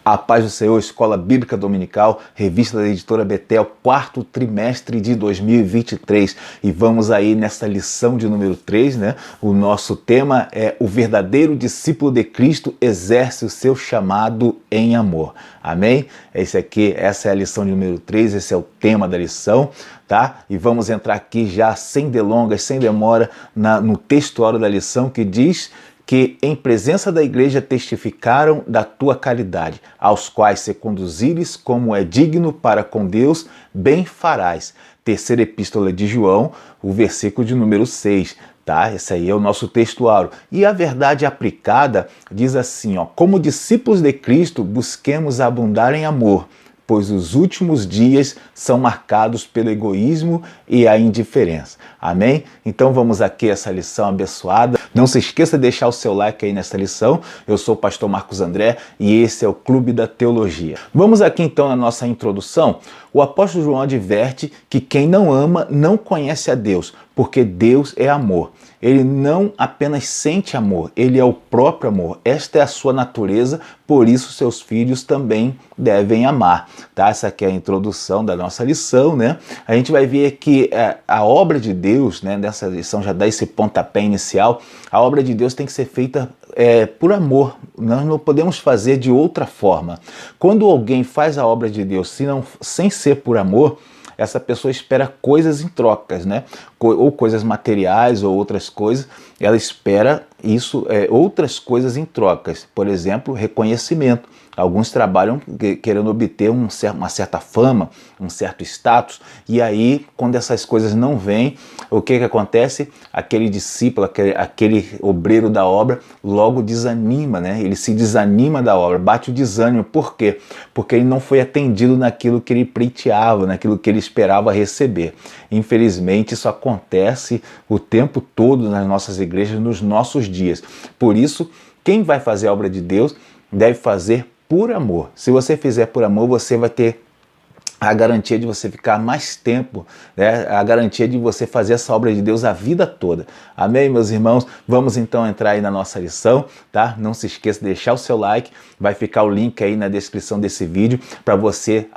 A paz do Senhor, Escola Bíblica Dominical, revista da editora Betel, quarto trimestre de 2023. E vamos aí nessa lição de número 3, né? O nosso tema é: o verdadeiro discípulo de Cristo exerce o seu chamado em amor. Amém? Essa é a lição de número 3, esse é o tema da lição, tá? E vamos entrar aqui já sem delongas, sem demora, no textuário da lição, que diz que em presença da igreja testificaram da tua caridade, aos quais se conduzires como é digno para com Deus, bem farás. Terceira epístola de João, o versículo de número 6. Tá? Esse aí é o nosso textuário. E a verdade aplicada diz assim, ó: como discípulos de Cristo, busquemos abundar em amor, pois os últimos dias são marcados pelo egoísmo e a indiferença. Amém? Então vamos aqui a essa lição abençoada. Não se esqueça de deixar o seu like aí nessa lição. Eu sou o pastor Marcos André e esse é o Clube da Teologia. Vamos aqui então na nossa introdução. O apóstolo João adverte que quem não ama não conhece a Deus, porque Deus é amor. Ele não apenas sente amor, ele é o próprio amor. Esta é a sua natureza, por isso seus filhos também devem amar. Tá? Essa aqui é a introdução da nossa lição, né? A gente vai ver que a obra de Deus, né, nessa lição já dá esse pontapé inicial, a obra de Deus tem que ser feita por amor. Nós não podemos fazer de outra forma. Quando alguém faz a obra de Deus sem ser por amor, essa pessoa espera coisas em trocas, né? Ou coisas materiais ou outras coisas. Ela espera outras coisas em trocas. Por exemplo, reconhecimento. Alguns trabalham querendo obter uma certa fama, um certo status, e aí, quando essas coisas não vêm, o que acontece? Aquele discípulo, aquele obreiro da obra, logo desanima, né? Ele se desanima da obra, bate o desânimo. Por quê? Porque ele não foi atendido naquilo que ele pleiteava, naquilo que ele esperava receber. Infelizmente, isso acontece o tempo todo nas nossas igrejas, nos nossos dias. Por isso, quem vai fazer a obra de Deus deve fazer por amor. Se você fizer por amor, você vai ter a garantia de você ficar mais tempo, né? A garantia de você fazer essa obra de Deus a vida toda. Amém, meus irmãos? Vamos então entrar aí na nossa lição, tá? Não se esqueça de deixar o seu like, vai ficar o link aí na descrição desse vídeo para você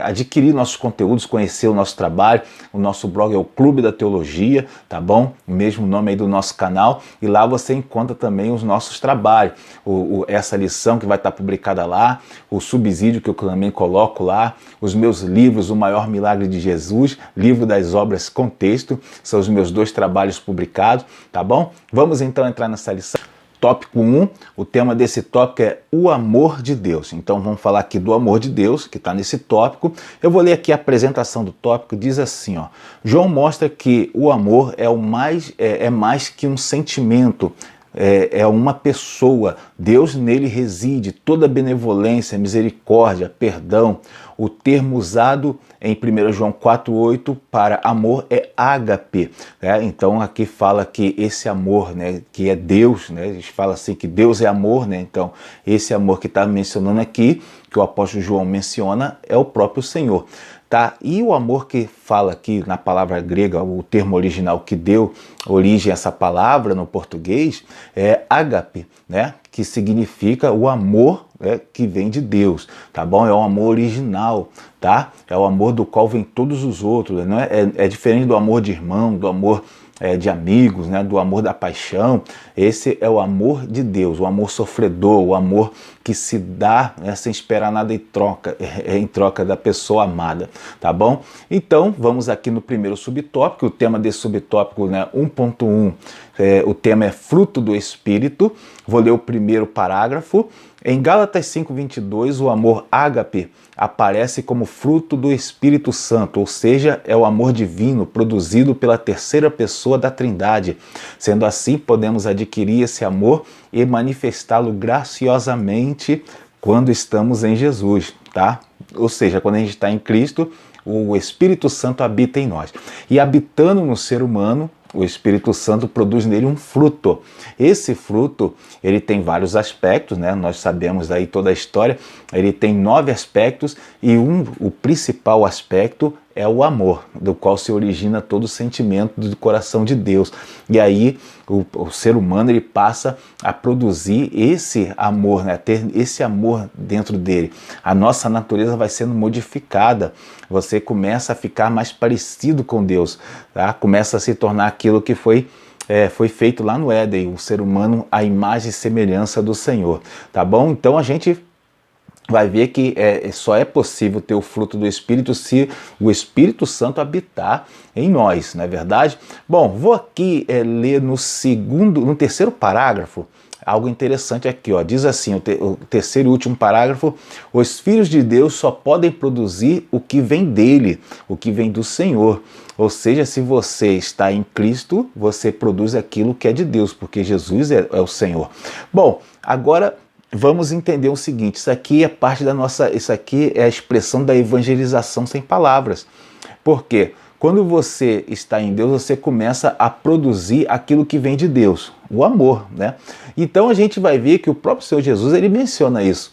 adquirir nossos conteúdos, conhecer o nosso trabalho. O nosso blog é o Clube da Teologia, tá bom? O mesmo nome aí do nosso canal, e lá você encontra também os nossos trabalhos. Essa lição que vai estar publicada lá, o subsídio que eu também coloco lá, os meus livros, O Maior Milagre de Jesus, Livro das Obras com Texto, são os meus 2 trabalhos publicados, tá bom? Vamos então entrar nessa lição. Tópico 1, o tema desse tópico é o amor de Deus. Então vamos falar aqui do amor de Deus, que está nesse tópico. Eu vou ler aqui a apresentação do tópico, diz assim, ó: João mostra que o amor é mais que um sentimento, é uma pessoa. Deus nele reside, toda benevolência, misericórdia, perdão. O termo usado em 1 João 4,8 para amor é ágape, né? Então aqui fala que esse amor, né, que é Deus, né? A gente fala assim que Deus é amor, né? Então esse amor que está mencionando aqui, que o apóstolo João menciona, é o próprio Senhor. Tá? E o amor que fala aqui na palavra grega, o termo original que deu origem a essa palavra no português, é ágape, né? Que significa o amor que vem de Deus, tá bom? É o amor original, tá? É o amor do qual vem todos os outros, não é diferente do amor de irmão, do amor de amigos, né, do amor da paixão. Esse é o amor de Deus, o amor sofredor, o amor que se dá, né, sem esperar nada em troca da pessoa amada, tá bom? Então, vamos aqui no primeiro subtópico. O tema desse subtópico, né, 1.1, o tema é fruto do Espírito. Vou ler o primeiro parágrafo. Em Gálatas 5:22, o amor ágape aparece como fruto do Espírito Santo, ou seja, é o amor divino produzido pela terceira pessoa da Trindade. Sendo assim, podemos adquirir esse amor e manifestá-lo graciosamente quando estamos em Jesus, tá? Ou seja, quando a gente está em Cristo, o Espírito Santo habita em nós. E habitando no ser humano, o Espírito Santo produz nele um fruto. Esse fruto, ele tem vários aspectos, né? Nós sabemos aí toda a história. Ele tem 9 aspectos e o principal aspecto é o amor, do qual se origina todo o sentimento do coração de Deus. E aí o ser humano ele passa a produzir esse amor, né? Ter esse amor dentro dele. A nossa natureza vai sendo modificada. Você começa a ficar mais parecido com Deus, tá? Começa a se tornar aquilo que foi feito lá no Éden, o ser humano à imagem e semelhança do Senhor, tá bom? Então a gente vai ver que só é possível ter o fruto do Espírito se o Espírito Santo habitar em nós, não é verdade? Bom, vou aqui ler no terceiro parágrafo, algo interessante aqui, ó. Diz assim, o terceiro e último parágrafo: os filhos de Deus só podem produzir o que vem dele, o que vem do Senhor. Ou seja, se você está em Cristo, você produz aquilo que é de Deus, porque Jesus é o Senhor. Bom, agora vamos entender o seguinte: isso aqui é parte da nossa, isso aqui é a expressão da evangelização sem palavras. Por quê? Quando você está em Deus, você começa a produzir aquilo que vem de Deus, o amor, né? Então a gente vai ver que o próprio Senhor Jesus, ele menciona isso.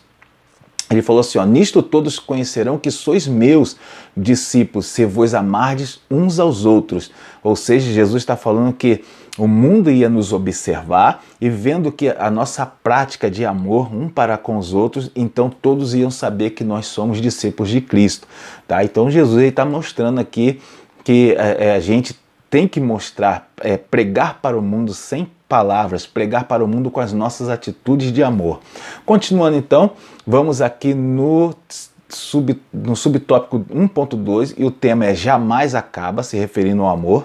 Ele falou assim, ó: nisto todos conhecerão que sois meus discípulos, se vos amardes uns aos outros. Ou seja, Jesus está falando que o mundo ia nos observar e vendo que a nossa prática de amor um para com os outros, então todos iam saber que nós somos discípulos de Cristo. Tá? Então Jesus está mostrando aqui que a gente tem que mostrar, pregar para o mundo sem palavras, pregar para o mundo com as nossas atitudes de amor. Continuando então, vamos aqui no subtópico 1.2 e o tema é jamais acaba, se referindo ao amor.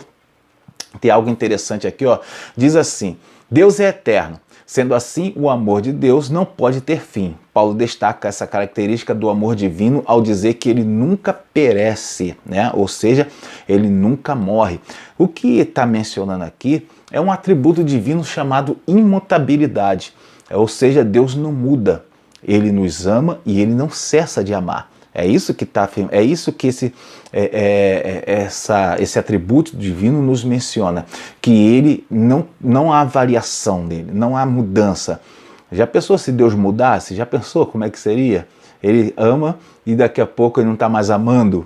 Tem algo interessante aqui, ó. Diz assim: Deus é eterno. Sendo assim, o amor de Deus não pode ter fim. Paulo destaca essa característica do amor divino ao dizer que ele nunca perece, né? Ou seja, ele nunca morre. O que está mencionando aqui é um atributo divino chamado imutabilidade. Ou seja, Deus não muda. Ele nos ama e ele não cessa de amar. É isso que esse atributo divino nos menciona, que ele não há variação nele, não há mudança. Já pensou se Deus mudasse? Já pensou como é que seria? Ele ama e daqui a pouco ele não está mais amando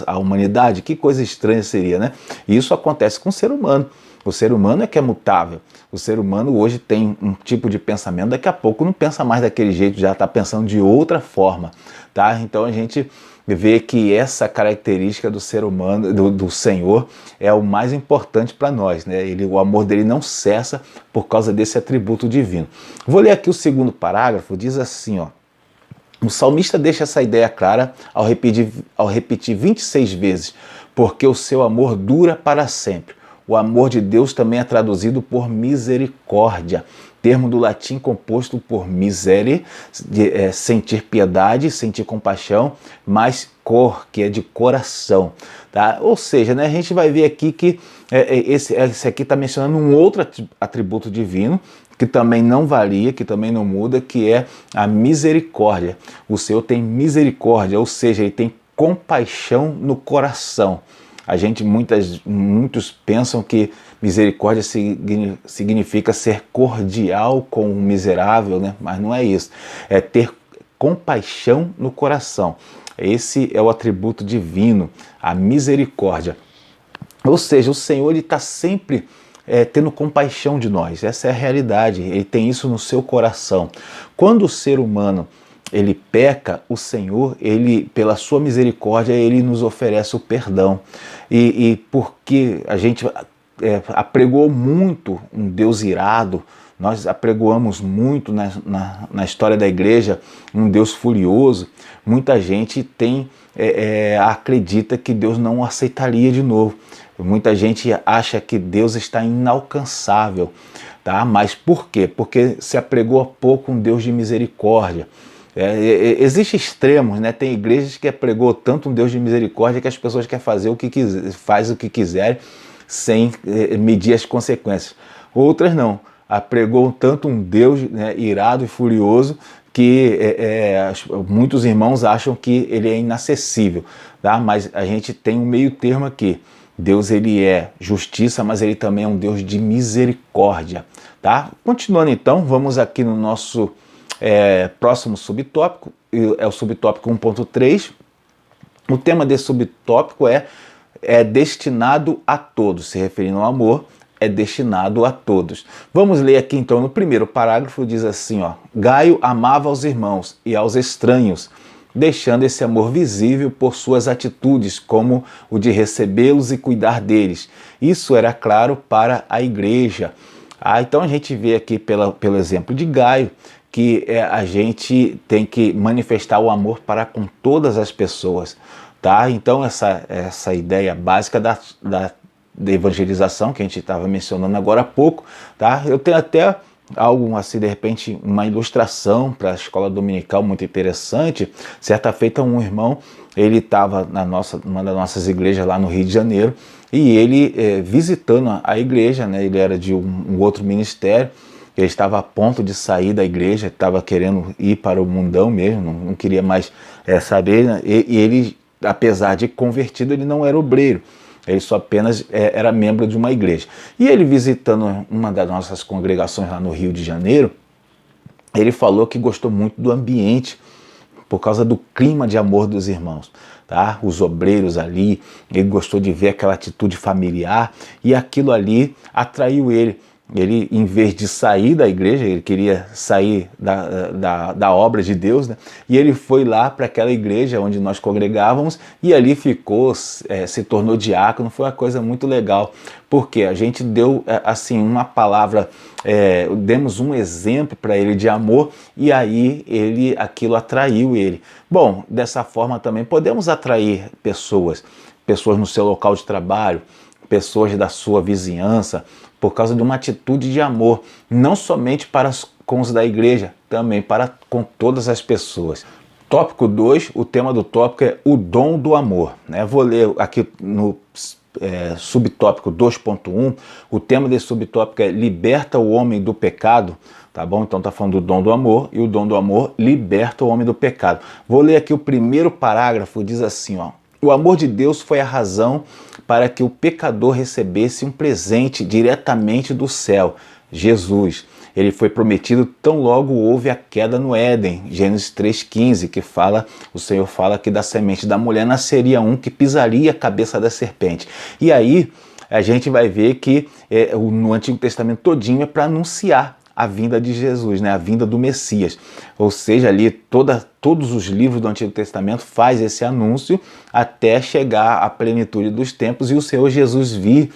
a humanidade? Que coisa estranha seria, né? E isso acontece com o ser humano. O ser humano é que é mutável. O ser humano hoje tem um tipo de pensamento, daqui a pouco não pensa mais daquele jeito, já está pensando de outra forma, tá? Então a gente vê que essa característica do ser humano, do Senhor, é o mais importante para nós, né? O amor dele não cessa por causa desse atributo divino. Vou ler aqui o segundo parágrafo, diz assim, ó: o salmista deixa essa ideia clara ao repetir 26 vezes, porque o seu amor dura para sempre. O amor de Deus também é traduzido por misericórdia, termo do latim composto por misere, sentir piedade, sentir compaixão, mais cor, que é de coração. Tá? Ou seja, né, a gente vai ver aqui que esse aqui está mencionando um outro atributo divino, que também não varia, que também não muda, que é a misericórdia. O Senhor tem misericórdia, ou seja, ele tem compaixão no coração. Muitos pensam que misericórdia significa ser cordial com o miserável, né? Mas não é isso. É ter compaixão no coração. Esse é o atributo divino, a misericórdia. Ou seja, o Senhor está sempre tendo compaixão de nós. Essa é a realidade. Ele tem isso no seu coração. Quando o ser humano ele peca, o Senhor, ele, pela sua misericórdia, ele nos oferece o perdão. E porque a gente apregoou muito um Deus irado, nós apregoamos muito na história da igreja um Deus furioso, muita gente acredita que Deus não o aceitaria de novo. Muita gente acha que Deus está inalcançável, tá? Mas por quê? Porque se apregou há pouco um Deus de misericórdia. Existem extremos, né? Tem igrejas que pregou tanto um Deus de misericórdia que as pessoas querem fazer o que quiserem sem medir as consequências. Outras não, pregou tanto um Deus, né, irado e furioso que muitos irmãos acham que ele é inacessível, tá? Mas a gente tem um meio termo aqui. Deus, ele é justiça, mas ele também é um Deus de misericórdia, tá? Continuando então, vamos aqui no nosso próximo subtópico, é o subtópico 1.3, O tema desse subtópico é destinado a todos, se referindo ao amor, é destinado a todos. Vamos ler aqui então no primeiro parágrafo, diz assim, ó: Gaio amava aos irmãos e aos estranhos, deixando esse amor visível por suas atitudes, como o de recebê-los e cuidar deles. Isso era claro para a igreja. Então a gente vê aqui pelo exemplo de Gaio, que a gente tem que manifestar o amor para com todas as pessoas, tá? Então essa ideia básica da evangelização que a gente estava mencionando agora há pouco, tá? Eu tenho até algo assim, de repente, uma ilustração para a escola dominical muito interessante. Certa feita um irmão, ele estava numa das nossas igrejas lá no Rio de Janeiro, e ele visitando a igreja, né? Ele era de um outro ministério. Ele estava a ponto de sair da igreja, estava querendo ir para o mundão mesmo, não queria mais saber, né? E ele, apesar de convertido, ele não era obreiro, ele só apenas era membro de uma igreja. E ele visitando uma das nossas congregações lá no Rio de Janeiro, ele falou que gostou muito do ambiente, por causa do clima de amor dos irmãos, tá? Os obreiros ali, ele gostou de ver aquela atitude familiar, e aquilo ali atraiu ele. Ele, em vez de sair da igreja, ele queria sair da obra de Deus, né? E ele foi lá para aquela igreja onde nós congregávamos, e ali ficou, se tornou diácono. Foi uma coisa muito legal, porque a gente deu assim uma palavra, demos um exemplo para ele de amor, e aí aquilo atraiu ele. Bom, dessa forma também podemos atrair pessoas no seu local de trabalho, pessoas da sua vizinhança, por causa de uma atitude de amor, não somente com os da igreja, também com todas as pessoas. Tópico 2, o tema do tópico é o dom do amor, né? Vou ler aqui no subtópico 2.1, o tema desse subtópico é liberta o homem do pecado, tá bom? Então tá falando do dom do amor, e o dom do amor liberta o homem do pecado. Vou ler aqui o primeiro parágrafo, diz assim, ó: o amor de Deus foi a razão para que o pecador recebesse um presente diretamente do céu, Jesus. Ele foi prometido tão logo houve a queda no Éden, Gênesis 3,15, que o Senhor fala que da semente da mulher nasceria um que pisaria a cabeça da serpente. E aí a gente vai ver que no Antigo Testamento todinho é para anunciar a vinda de Jesus, né? A vinda do Messias. Ou seja, ali todos os livros do Antigo Testamento faz esse anúncio até chegar à plenitude dos tempos e o Senhor Jesus vir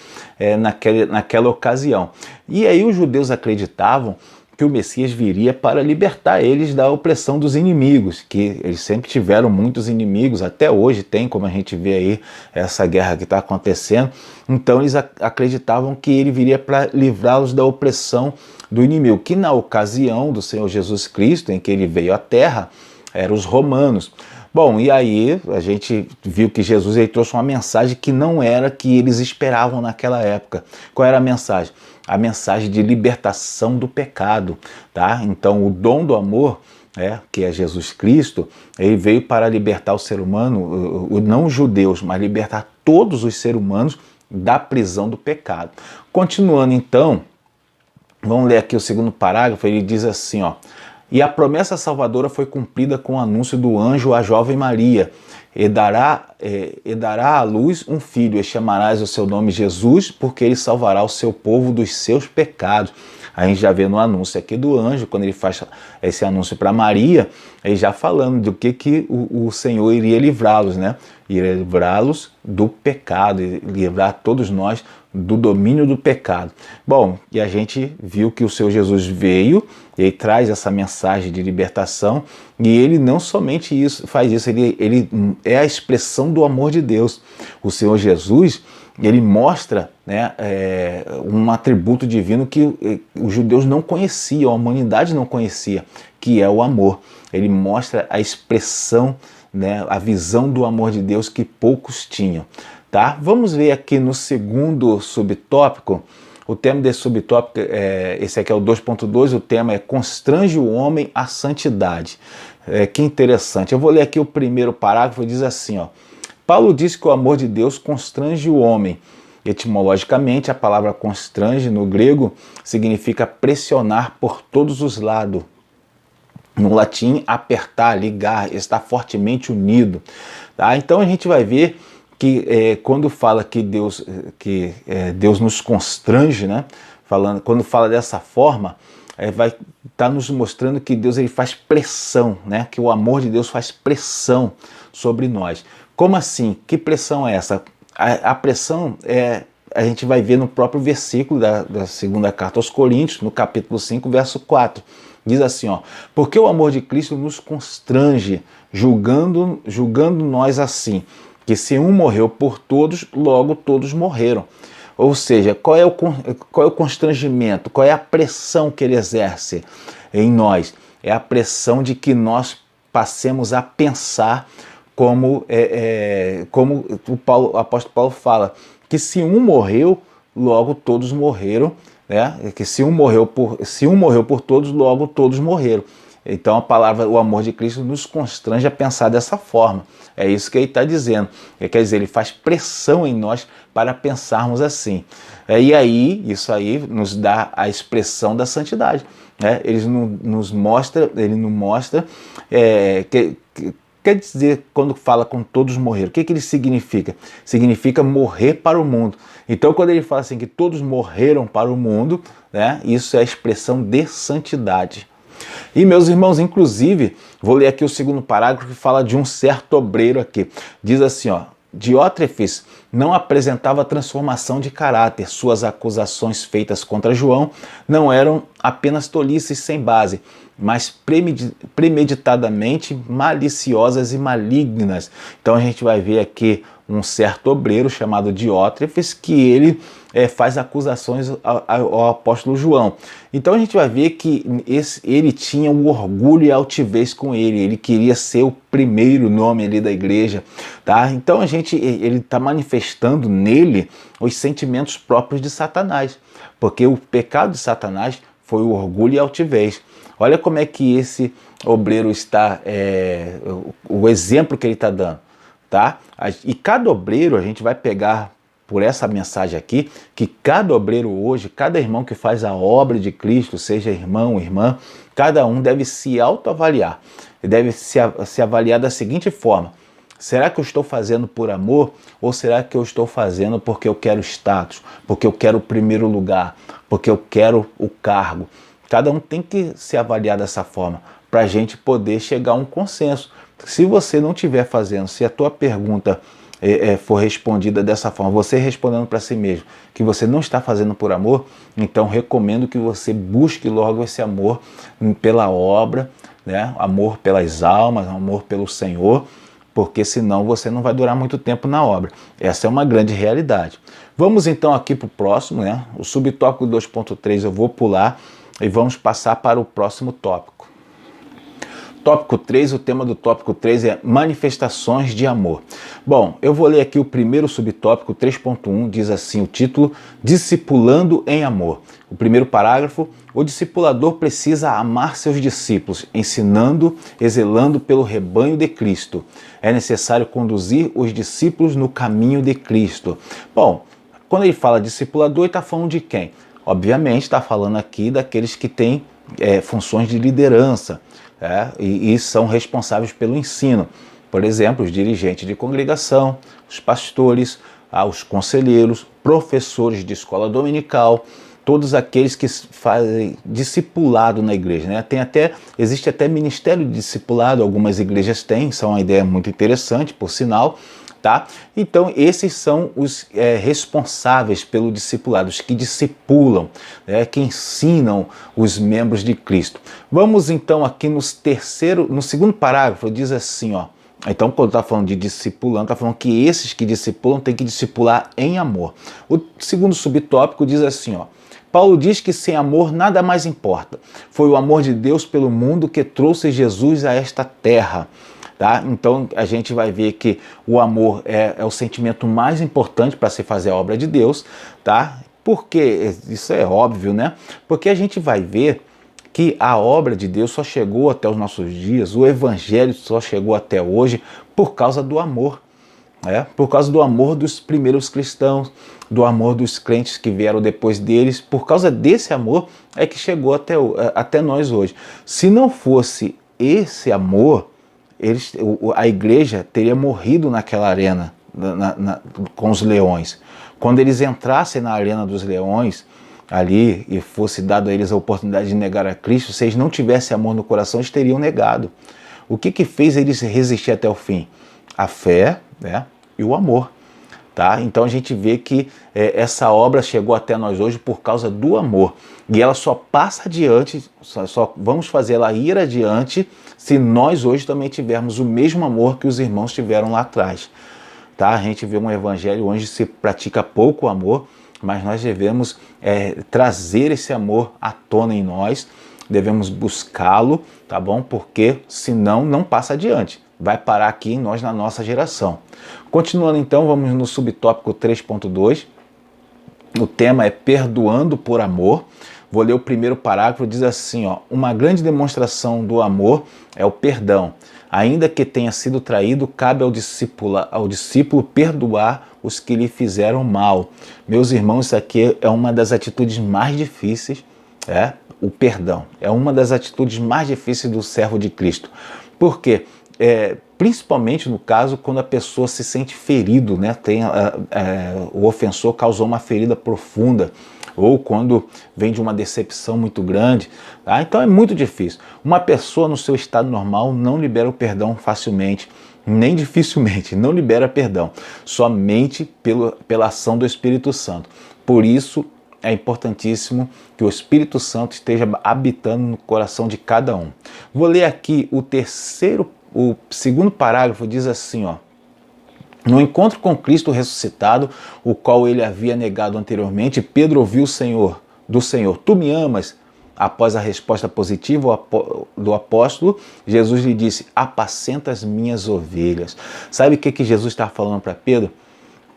naquela ocasião. E aí os judeus acreditavam que o Messias viria para libertar eles da opressão dos inimigos, que eles sempre tiveram muitos inimigos, até hoje tem, como a gente vê aí, essa guerra que está acontecendo. Então eles acreditavam que ele viria para livrá-los da opressão do inimigo, que na ocasião do Senhor Jesus Cristo, em que ele veio à Terra, eram os romanos. Bom, e aí a gente viu que Jesus ele trouxe uma mensagem que não era que eles esperavam naquela época. Qual era a mensagem? A mensagem de libertação do pecado, tá? Então o dom do amor, que é Jesus Cristo, ele veio para libertar o ser humano, não os judeus, mas libertar todos os seres humanos da prisão do pecado. Continuando então, vamos ler aqui o segundo parágrafo, ele diz assim, ó: e a promessa salvadora foi cumprida com o anúncio do anjo à jovem Maria, e dará à luz um filho, e chamarás o seu nome Jesus, porque ele salvará o seu povo dos seus pecados. A gente já vê no anúncio aqui do anjo, quando ele faz esse anúncio para Maria, ele já falando do que o Senhor iria livrá-los, né? Iria livrá-los do pecado, livrar todos nós do domínio do pecado. Bom, e a gente viu que o Senhor Jesus veio, ele traz essa mensagem de libertação, e ele não somente faz isso, ele é a expressão do amor de Deus. O Senhor Jesus, ele mostra, né, um atributo divino que os judeus não conheciam, a humanidade não conhecia, que é o amor. Ele mostra a expressão, né, a visão do amor de Deus que poucos tinham. Tá? Vamos ver aqui no segundo subtópico. O tema desse subtópico, esse aqui é o 2.2, o tema é constrange o homem à santidade. Que interessante. Eu vou ler aqui o primeiro parágrafo, diz assim, ó: Paulo diz que o amor de Deus constrange o homem. Etimologicamente, a palavra constrange no grego significa pressionar por todos os lados. no latim, apertar, ligar, estar fortemente unido. Tá? Então a gente vai ver que quando fala que Deus nos constrange, né? Quando fala dessa forma, vai estar nos mostrando que Deus ele faz pressão, né? Que o amor de Deus faz pressão sobre nós. Como assim? Que pressão é essa? A pressão a gente vai ver no próprio versículo da segunda carta aos Coríntios, no capítulo 5, verso 4. Diz assim, ó, porque o amor de Cristo nos constrange, julgando nós assim, que se um morreu por todos, logo todos morreram. Ou seja, qual é o constrangimento, qual é a pressão que ele exerce em nós? É a pressão de que nós passemos a pensar como o apóstolo Paulo fala, que se um morreu, logo todos morreram, né? Que se um morreu por todos, logo todos morreram. Então a palavra, o amor de Cristo nos constrange a pensar dessa forma. É isso que ele está dizendo. Quer dizer, ele faz pressão em nós para pensarmos assim. E aí, isso aí nos dá a expressão da santidade. Né? Ele nos mostra, quer dizer, quando fala com todos morreram, o que ele significa? Significa morrer para o mundo. Então, quando ele fala assim que todos morreram para o mundo, né, isso é a expressão de santidade. E, meus irmãos, inclusive, vou ler aqui o segundo parágrafo que fala de um certo obreiro aqui. Diz assim, ó, Diótrefes não apresentava transformação de caráter. Suas acusações feitas contra João não eram apenas tolices sem base, mas premeditadamente maliciosas e malignas. Então a gente vai ver aqui um certo obreiro chamado Diótrefes, que ele faz acusações ao apóstolo João. Então a gente vai ver que ele tinha um orgulho e altivez com ele queria ser o primeiro nome ali da igreja, tá? Então ele está manifestando nele os sentimentos próprios de Satanás, porque o pecado de Satanás foi o orgulho e a altivez. Olha como é que esse obreiro está, o exemplo que ele está dando, tá? E cada obreiro, a gente vai pegar por essa mensagem aqui, que cada obreiro hoje, cada irmão que faz a obra de Cristo, seja irmão ou irmã, cada um deve se autoavaliar, deve se avaliar da seguinte forma: será que eu estou fazendo por amor ou será que eu estou fazendo porque eu quero status, porque eu quero o primeiro lugar, porque eu quero o cargo? Cada um tem que se avaliar dessa forma para a gente poder chegar a um consenso. Se você não estiver fazendo, se a tua pergunta for respondida dessa forma, você respondendo para si mesmo que você não está fazendo por amor, então recomendo que você busque logo esse amor pela obra, né? Amor pelas almas, amor pelo Senhor, porque senão você não vai durar muito tempo na obra. Essa é uma grande realidade. Vamos então aqui para o próximo, né? O subtópico 2.3 eu vou pular e vamos passar para o próximo tópico. Tópico 3, o tema do tópico 3 é manifestações de amor. Bom, eu vou ler aqui o primeiro subtópico, 3.1, diz assim o título, Discipulando em Amor. O primeiro parágrafo, o discipulador precisa amar seus discípulos, ensinando e zelando pelo rebanho de Cristo. É necessário conduzir os discípulos no caminho de Cristo. Bom, quando ele fala discipulador, ele está falando de quem? Obviamente está falando aqui daqueles que têm funções de liderança, e são responsáveis pelo ensino. Por exemplo, os dirigentes de congregação, os pastores, os conselheiros, professores de escola dominical, todos aqueles que fazem discipulado na igreja, né? Existe até ministério de discipulado, algumas igrejas têm, isso é uma ideia muito interessante, por sinal. Tá? Então esses são os responsáveis pelo discipulado, os que discipulam, que ensinam os membros de Cristo. Vamos então aqui no segundo parágrafo, diz assim, ó. Então quando está falando de discipulando, está falando que esses que discipulam têm que discipular em amor. O segundo subtópico diz assim, ó. Paulo diz que sem amor nada mais importa. Foi o amor de Deus pelo mundo que trouxe Jesus a esta terra. Tá? Então a gente vai ver que o amor é o sentimento mais importante para se fazer a obra de Deus, tá? Porque isso é óbvio, né? Porque a gente vai ver que a obra de Deus só chegou até os nossos dias, o evangelho só chegou até hoje por causa do amor, por causa do amor dos primeiros cristãos, do amor dos crentes que vieram depois deles. Por causa desse amor é que chegou até nós hoje. Se não fosse esse amor, a igreja teria morrido naquela arena com os leões. Quando eles entrassem na arena dos leões ali e fosse dado a eles a oportunidade de negar a Cristo, se eles não tivessem amor no coração, eles teriam negado. O que fez eles resistir até o fim? A fé, né, e o amor. Tá? Então a gente vê que essa obra chegou até nós hoje por causa do amor. E ela só passa adiante, só vamos fazer ela ir adiante se nós hoje também tivermos o mesmo amor que os irmãos tiveram lá atrás. Tá? A gente vê um evangelho onde se pratica pouco o amor, mas nós devemos trazer esse amor à tona em nós, devemos buscá-lo, tá bom? Porque senão não passa adiante. Vai parar aqui em nós na nossa geração. Continuando então, vamos no subtópico 3.2. O tema é perdoando por amor. Vou ler o primeiro parágrafo, diz assim, ó: uma grande demonstração do amor é o perdão. Ainda que tenha sido traído, cabe ao discípulo perdoar os que lhe fizeram mal. Meus irmãos, isso aqui é uma das atitudes mais difíceis, o perdão. É uma das atitudes mais difíceis do servo de Cristo. Por quê? Principalmente no caso quando a pessoa se sente ferido, né? O ofensor causou uma ferida profunda, ou quando vem de uma decepção muito grande, tá? Então é muito difícil. Uma pessoa no seu estado normal não libera o perdão facilmente, nem dificilmente, não libera perdão, somente pela ação do Espírito Santo. Por isso é importantíssimo que o Espírito Santo esteja habitando no coração de cada um. Vou ler aqui o segundo parágrafo, diz assim, ó: no encontro com Cristo ressuscitado, o qual ele havia negado anteriormente, Pedro ouviu do Senhor: tu me amas? Após a resposta positiva do apóstolo, Jesus lhe disse: apacenta as minhas ovelhas. Sabe o que Jesus está falando para Pedro?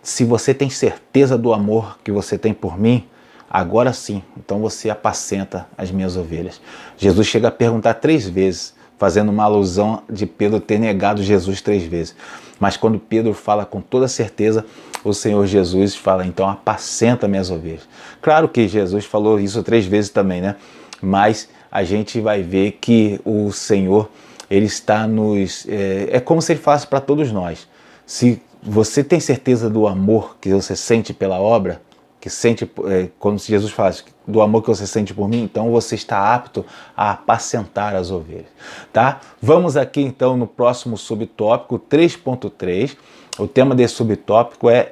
Se você tem certeza do amor que você tem por mim, agora sim, então você apacenta as minhas ovelhas. Jesus chega a perguntar 3 vezes, fazendo uma alusão de Pedro ter negado Jesus 3 vezes. Mas quando Pedro fala com toda certeza, o Senhor Jesus fala: então apacenta minhas ovelhas. Claro que Jesus falou isso 3 vezes também, né? Mas a gente vai ver que o Senhor, ele está nos... É como se ele falasse para todos nós: se você tem certeza do amor que você sente pela obra, que sente, como se Jesus falasse, do amor que você sente por mim, então você está apto a apacentar as ovelhas, tá? Vamos aqui então no próximo subtópico, 3.3. O tema desse subtópico é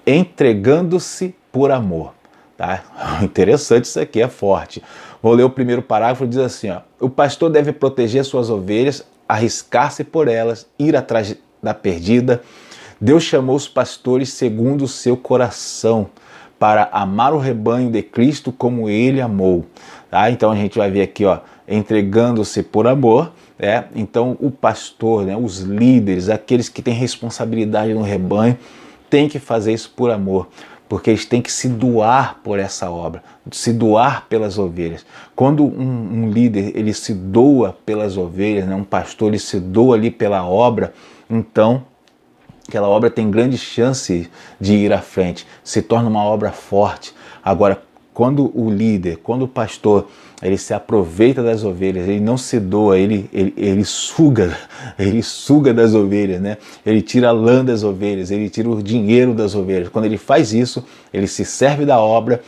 entregando-se por amor, tá? Interessante, isso aqui é forte. Vou ler o primeiro parágrafo, diz assim, ó: o pastor deve proteger suas ovelhas, arriscar-se por elas, ir atrás da perdida. Deus chamou os pastores segundo o seu coração, para amar o rebanho de Cristo como ele amou. Tá? Então a gente vai ver aqui, ó, entregando-se por amor. Então o pastor, né, os líderes, aqueles que têm responsabilidade no rebanho, têm que fazer isso por amor, porque eles têm que se doar por essa obra, se doar pelas ovelhas. Quando um líder ele se doa pelas ovelhas, né, um pastor ele se doa ali pela obra, então aquela obra tem grande chance de ir à frente, se torna uma obra forte. Agora, quando o líder, quando o pastor, ele se aproveita das ovelhas, ele não se doa, ele suga das ovelhas, né? Ele tira a lã das ovelhas, ele tira o dinheiro das ovelhas. Quando ele faz isso, ele se serve da obra,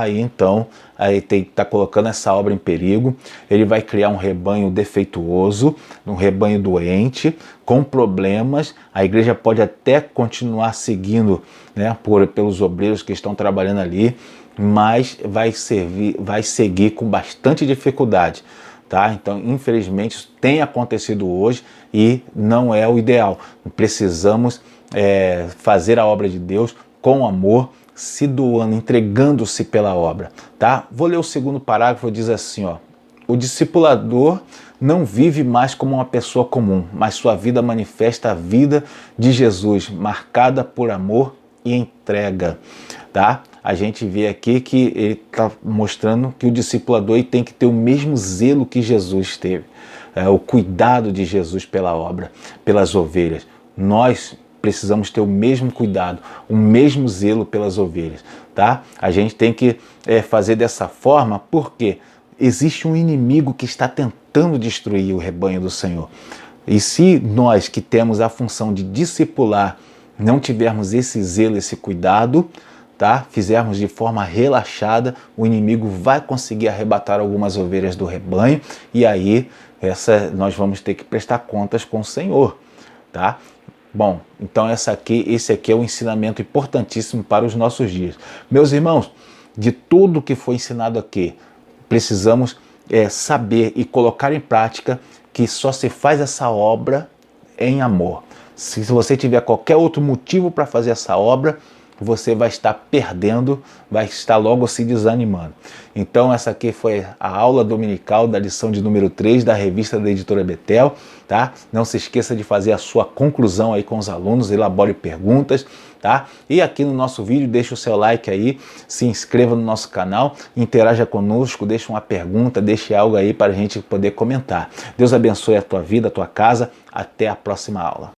então está colocando essa obra em perigo. Ele vai criar um rebanho defeituoso, um rebanho doente, com problemas. A igreja pode até continuar seguindo, né, pelos obreiros que estão trabalhando ali, mas vai seguir com bastante dificuldade, tá? Então, infelizmente, isso tem acontecido hoje e não é o ideal. Precisamos fazer a obra de Deus com amor, se doando, entregando-se pela obra, tá? Vou ler o segundo parágrafo, diz assim, ó: o discipulador não vive mais como uma pessoa comum, mas sua vida manifesta a vida de Jesus, marcada por amor e entrega, tá? A gente vê aqui que ele está mostrando que o discipulador tem que ter o mesmo zelo que Jesus teve, o cuidado de Jesus pela obra, pelas ovelhas. Nós precisamos ter o mesmo cuidado, o mesmo zelo pelas ovelhas, tá? A gente tem que fazer dessa forma, porque existe um inimigo que está tentando destruir o rebanho do Senhor. E se nós que temos a função de discipular não tivermos esse zelo, esse cuidado, tá? Fizermos de forma relaxada, o inimigo vai conseguir arrebatar algumas ovelhas do rebanho e aí nós vamos ter que prestar contas com o Senhor, tá? Bom, então esse aqui é um ensinamento importantíssimo para os nossos dias. Meus irmãos, de tudo que foi ensinado aqui, precisamos saber e colocar em prática que só se faz essa obra em amor. Se você tiver qualquer outro motivo para fazer essa obra, você vai estar perdendo, vai estar logo se desanimando. Então essa aqui foi a aula dominical da lição de número 3 da revista da Editora Betel, tá? Não se esqueça de fazer a sua conclusão aí com os alunos, elabore perguntas, tá? E aqui no nosso vídeo, deixa o seu like aí, se inscreva no nosso canal, interaja conosco, deixa uma pergunta, deixe algo aí para a gente poder comentar. Deus abençoe a tua vida, a tua casa, até a próxima aula.